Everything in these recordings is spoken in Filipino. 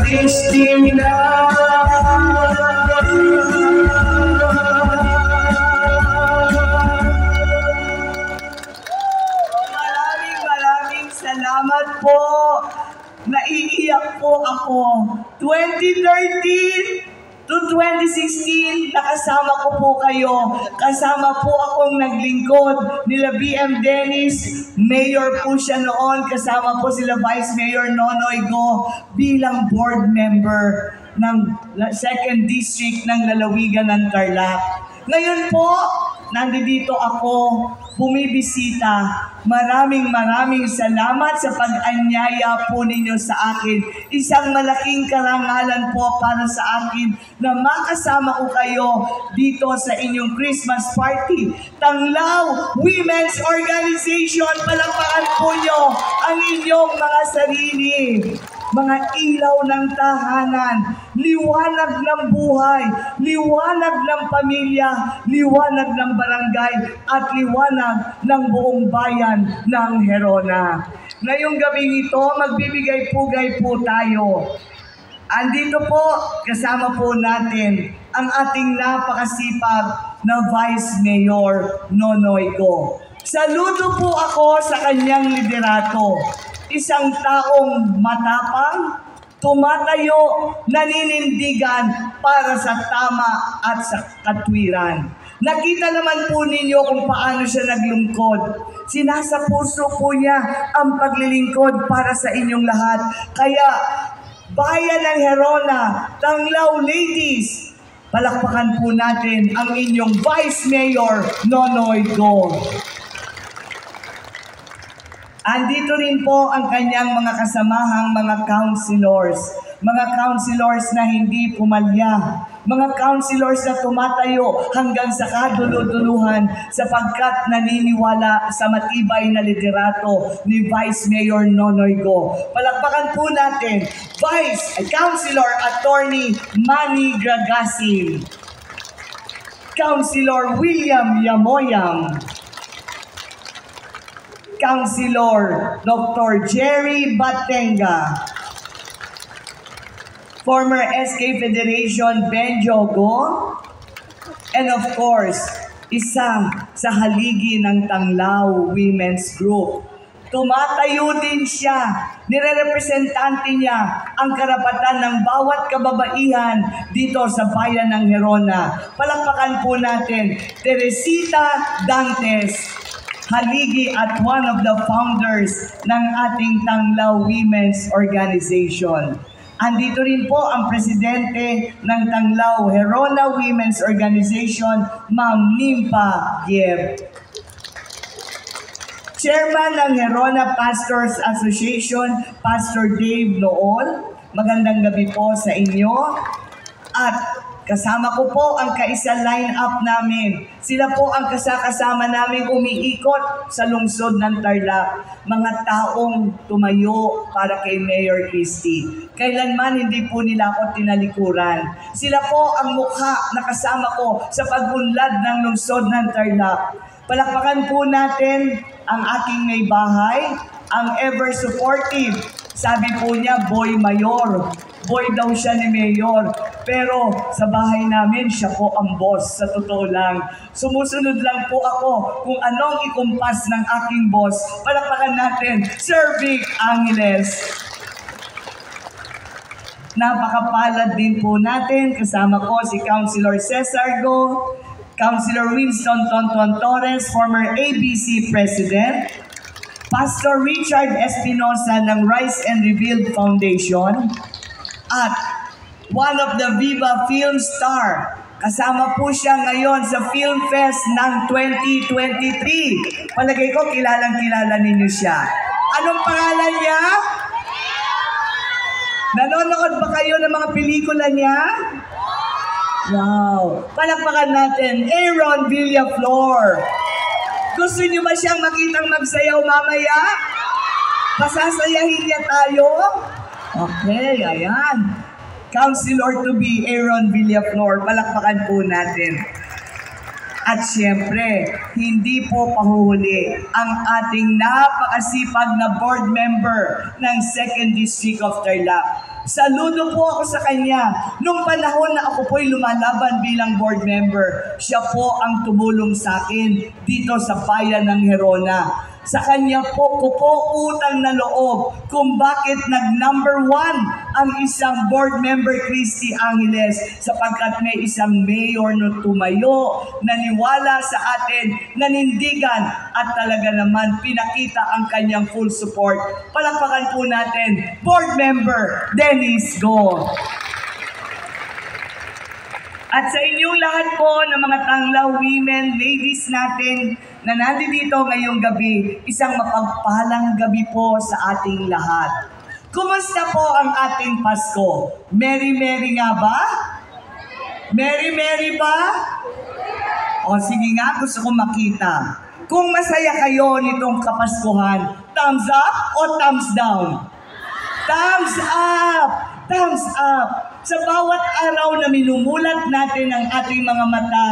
Christina. Maraming salamat po. Naiiyak po ako. 2013 to 2016, nakasama ko po kayo. Kasama po akong naglingkod nila BM Dennis. Mayor po siya noon. Kasama po sila Vice Mayor Nonoy Go bilang board member ng 2nd District ng Lalawigan ng Tarlac. Ngayon po, nandito ako, bumibisita. Maraming salamat sa pag-anyaya po ninyo sa akin. Isang malaking karangalan po para sa akin na makasama ko kayo dito sa inyong Christmas party. Tanglaw Women's Organization, palakpakan po nyo ang inyong mga sarili. Mga ilaw ng tahanan, liwanag ng buhay, liwanag ng pamilya, liwanag ng barangay, at liwanag ng buong bayan ng Gerona. Ngayong gabing ito, magbibigay-pugay po tayo. Andito po, kasama po natin ang ating napakasipag na Vice Mayor Nonoy Go. Saludo po ako sa kanyang liderato. Isang taong matapang, tumatayo, naninindigan para sa tama at sa katwiran. Nakita naman po ninyo kung paano siya naglungkod. Sinasapuso po niya ang paglilingkod para sa inyong lahat. Kaya, bayan ng Gerona, Tanglaw ladies, palakpakan po natin ang inyong Vice Mayor Nonoy Go. Andito rin po ang kanyang mga kasamahang mga councilors. Mga councilors na hindi pumalya. Mga councilors na tumatayo hanggang sa kaduluduluhan sapagkat naniniwala sa matibay na liderato ni Vice Mayor Nonoy Go. Palakpakan po natin, Councilor Attorney Manny Gragasin. Councilor William Yamoyam. Councilor Dr. Jerry Batenga, former SK Federation Benjo Go, and of course, isa sa haligi ng Tanglaw Women's Group. Tumatayo din siya, nirerepresentante niya ang karapatan ng bawat kababaihan dito sa bayan ng Gerona. Palakpakan po natin, Teresita Dantes, haligi at one of the founders ng ating Tanglaw Women's Organization. Andito rin po ang presidente ng Tanglaw Gerona Women's Organization, Ma'am Nimpa Gieb. Chairman ng Gerona Pastors Association, Pastor Dave Nool. Magandang gabi po sa inyo. At kasama ko po ang kaisa line-up namin. Sila po ang kasama namin umiikot sa lungsod ng Tarlac. Mga taong tumayo para kay Mayor Christie. Kailanman hindi po nila ako tinalikuran. Sila po ang mukha na kasama ko sa pagunlad ng lungsod ng Tarlac. Palakpakan po natin ang aking may bahay, ang ever-supportive. Sabi po niya, Boy Mayor. Boy daw siya ni Mayor. Pero sa bahay namin, siya po ang boss. Sa totoo lang. Sumusunod lang po ako kung anong ikumpas ng aking boss. Palakpakan natin, Sir Vic Angeles. Napakapalad din po natin. Kasama ko si Councilor Cesar Go, Councilor Winston Tonton Torres, former ABC President, Pastor Richard Espinosa ng Rise and Rebuild Foundation, at one of the Viva Film Star. Kasama po siya ngayon sa Film Fest ng 2023. Palagay ko, kilalang-kilala ninyo siya. Anong pangalan niya? Nanonood ba kayo ng mga pelikula niya? Wow! Palakpakan natin, Aaron Villaflor. Gusto niyo ba siyang makitang magsayaw mamaya? Pasasayahin niya tayo? Okay, ayan. Councilor to be Aaron Villaflor. Palakpakan po natin. At siyempre, hindi po pahuhuli ang ating napakasipag na board member ng 2nd District of Tarlac. Saludo po ako sa kanya. Nung panahon na ako po'y lumalaban bilang board member, siya po ang tumulong sa akin dito sa bayan ng Herona. Sa kanya po ko po utang na loob kung bakit nag-number 1 ang isang board member, Christy Angeles, sapagkat may isang mayor na tumayo, naniwala sa atin, nanindigan, at talaga naman pinakita ang kanyang full support. Palakpakan po natin, board member Dennis Go. At sa inyong lahat po ng mga Tanglaw women, ladies natin na nandito ngayong gabi, isang mapagpalang gabi po sa ating lahat. Kumusta po ang ating Pasko? Merry-merry nga ba? Merry-merry ba? O sige nga, gusto ko makita. Kung masaya kayo nitong Kapaskuhan, thumbs up o thumbs down? Thumbs up! Thumbs up! Sa bawat araw na minumulat natin ang ating mga mata,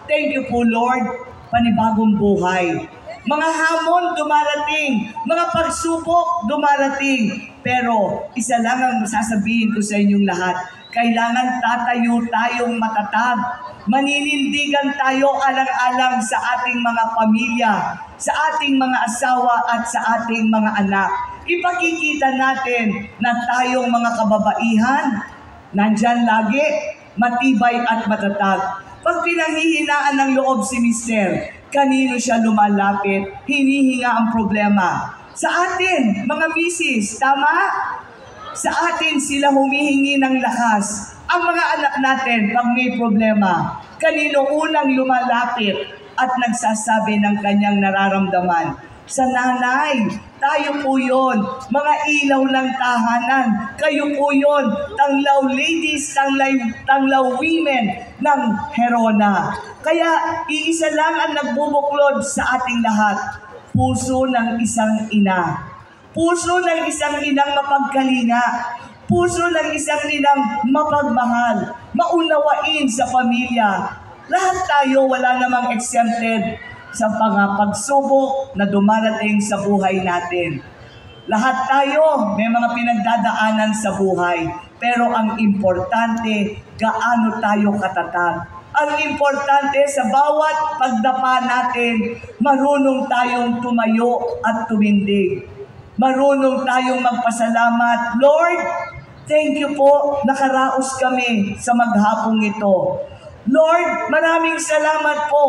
thank you po Lord, panibagong buhay. Mga hamon dumarating, mga pagsubok dumarating, pero isa lang ang sasabihin ko sa inyong lahat, kailangan tatayo tayong matatag. Maninindigan tayo alang-alang sa ating mga pamilya, sa ating mga asawa at sa ating mga anak. Ipakikita natin na tayong mga kababaihan, nandyan lagi, matibay at matatag. Pag pinanghihinaan ng loob si Mister, kanino siya lumalapit, hinihinga ang problema. Sa atin, mga misis, tama? Sa atin sila humihingi ng lakas. Ang mga anak natin, pag may problema, kanino unang lumalapit at nagsasabi ng kanyang nararamdaman? Sa nanay, tayo po yun. Mga ilaw ng tahanan, kayo po yun. Tanglaw ladies, tanglaw women ng Herona. Kaya iisa lang ang nagbubuklod sa ating lahat. Puso ng isang ina. Puso ng isang inang mapagkalinga. Puso ng isang inang mapagmahal. Maunawain sa pamilya. Lahat tayo wala namang exempted sa mga pagsubok na dumarating sa buhay natin. Lahat tayo may mga pinagdadaanan sa buhay, pero ang importante, gaano tayo katatag. Ang importante sa bawat pagdapa natin, marunong tayong tumayo at tumindig. Marunong tayong magpasalamat. Lord, thank you po, nakaraos kami sa maghapong ito. Lord, maraming salamat po.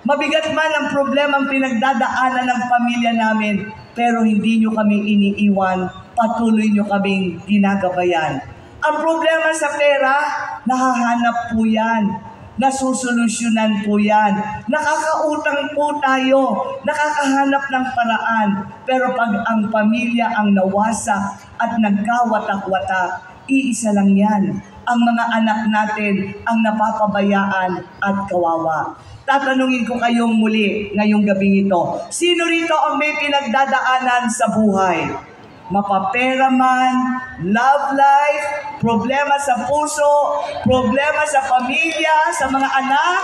Mabigat man ang problemang pinagdadaanan ng pamilya namin, pero hindi nyo kami iniiwan, patuloy nyo kaming ginagabayan. Ang problema sa pera, nahahanap po yan, nasusolusyonan po yan, nakakautang po tayo, nakakahanap ng paraan, pero pag ang pamilya ang nawasa at nagkawatak-watak, iisa lang yan, ang mga anak natin ang napapabayaan at kawawa. Tatanungin ko kayong muli ngayong gabi ito. Sino rito ang may pinagdadaanan sa buhay? Mapapera man, love life, problema sa puso, problema sa pamilya, sa mga anak,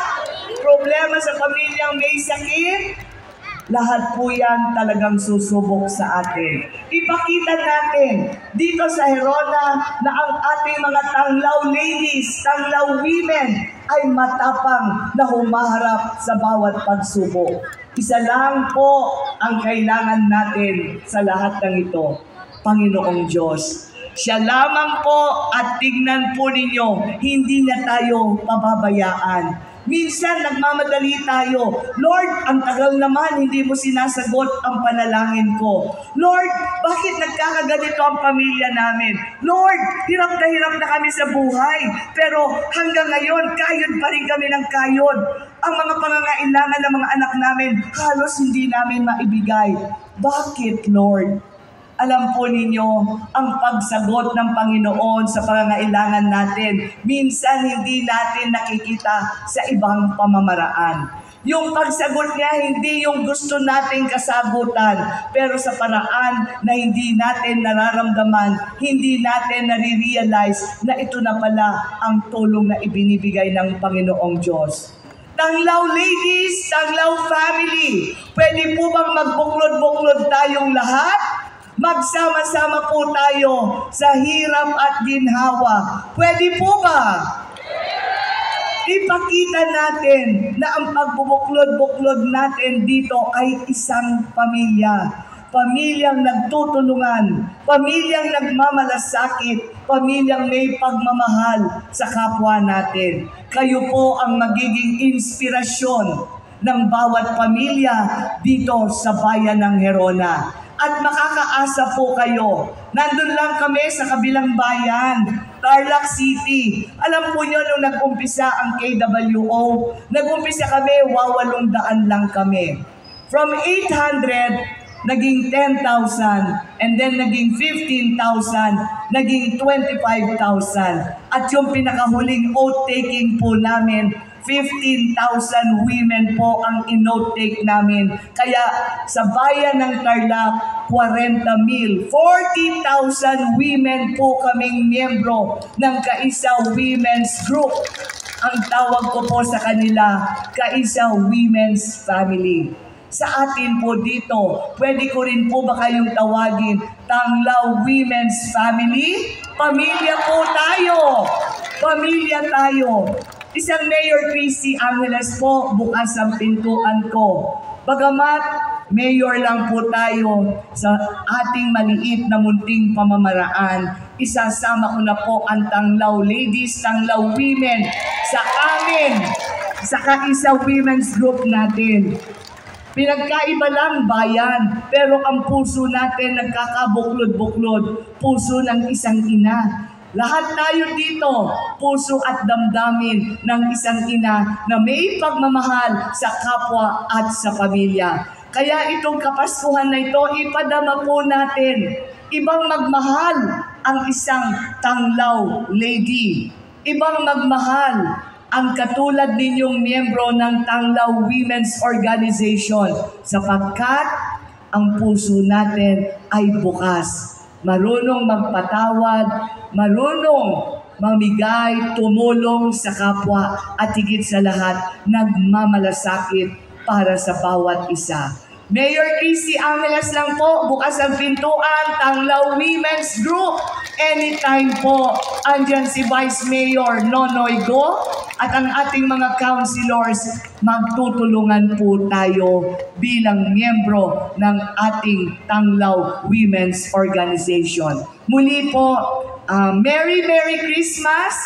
problema sa pamilyang may sakit, lahat po yan talagang susubok sa atin. Ipakita natin dito sa Herona na ang ating mga tanglaw ladies, tanglaw women ay matapang na humaharap sa bawat pagsubok. Isa lang po ang kailangan natin sa lahat ng ito, Panginoong Diyos. Siya lamang po at tignan po ninyo, hindi niya tayo pababayaan. Minsan nagmamadali tayo. Lord, ang tagal naman, hindi mo sinasagot ang panalangin ko. Lord, bakit nagkakaganito ang pamilya namin? Lord, hirap na kami sa buhay. Pero hanggang ngayon, kayod pa rin kami ng kayod. Ang mga pangangailangan ng mga anak namin, halos hindi namin maibigay. Bakit, Lord? Alam po ninyo, ang pagsagot ng Panginoon sa pangangailangan natin, minsan hindi natin nakikita sa ibang pamamaraan. Yung pagsagot niya, hindi yung gusto nating kasagutan, pero sa paraan na hindi natin nararamdaman, hindi natin nare-realize na ito na pala ang tulong na ibinibigay ng Panginoong Diyos. Tanglaw ladies, Tanglaw family, pwede po bang magbuklod-buklod tayong lahat? Magsama-sama po tayo sa hirap at ginhawa. Pwede po ba? Ipakita natin na ang pagbubuklod-buklod natin dito ay isang pamilya. Pamilyang nagtutulungan, pamilyang nagmamalasakit, pamilyang may pagmamahal sa kapwa natin. Kayo po ang magiging inspirasyon ng bawat pamilya dito sa bayan ng Gerona. At makakaasa po kayo. Nandun lang kami sa kabilang bayan, Tarlac City. Alam po nyo, nung nag-umpisa ang KWO, nag-umpisa kami, 800 lang kami. From 800, naging 10,000, and then naging 15,000, naging 25,000. At yung pinakahuling oath-taking po namin, 15,000 women po ang in-oath-take namin. Kaya sa bayan ng Tarlac, 40,000. 40,000 women po kaming miyembro ng Kaisa Women's Group. Ang tawag ko po sa kanila, Kaisa Women's Family. Sa atin po dito, pwede ko rin po ba kayong tawagin Tanglaw Women's Family? Pamilya po tayo! Pamilya tayo! Isang Mayor Christy Angeles po, bukas ang pintuan ko. Bagamat mayor lang po tayo sa ating maliit na munting pamamaraan, isasama ko na po ang Tanglaw Ladies, Tanglaw Women sa amin, sa Kaisa Women's Group natin. Pinagkaiba lang bayan, pero ang puso natin nagkakabuklod-buklod, puso ng isang ina. Lahat tayo dito, puso at damdamin ng isang ina na may pagmamahal sa kapwa at sa pamilya. Kaya itong Kapaskuhan na ito, ipadama po natin. Ibang magmahal ang isang Tanglaw lady. Ibang magmahal ang katulad ninyong miyembro ng Tanglaw Women's Organization sapagkat ang puso natin ay bukas. Marunong magpatawad, marunong mamigay, tumulong sa kapwa at higit sa lahat, nagmamalasakit para sa bawat isa. Mayor Christy Angeles lang po, bukas ang pintuan, Tanglaw Women's Group. Anytime po, andyan si Vice Mayor Nonoy Go at ang ating mga councilors, magtutulungan po tayo bilang miyembro ng ating Tanglaw Women's Organization. Muli po, Merry Christmas!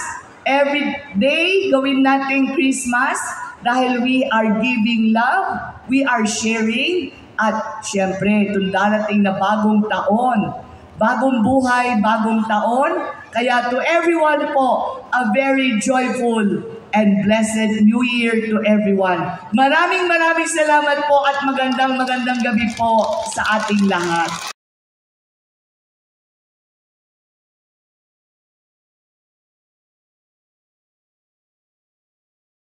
Every day, gawin natin Christmas dahil we are giving love, we are sharing, at syempre, itong darating na bagong taon, bagong buhay, bagong taon. Kaya to everyone po, a very joyful and blessed New Year to everyone. Maraming salamat po at magandang gabi po sa ating lahat.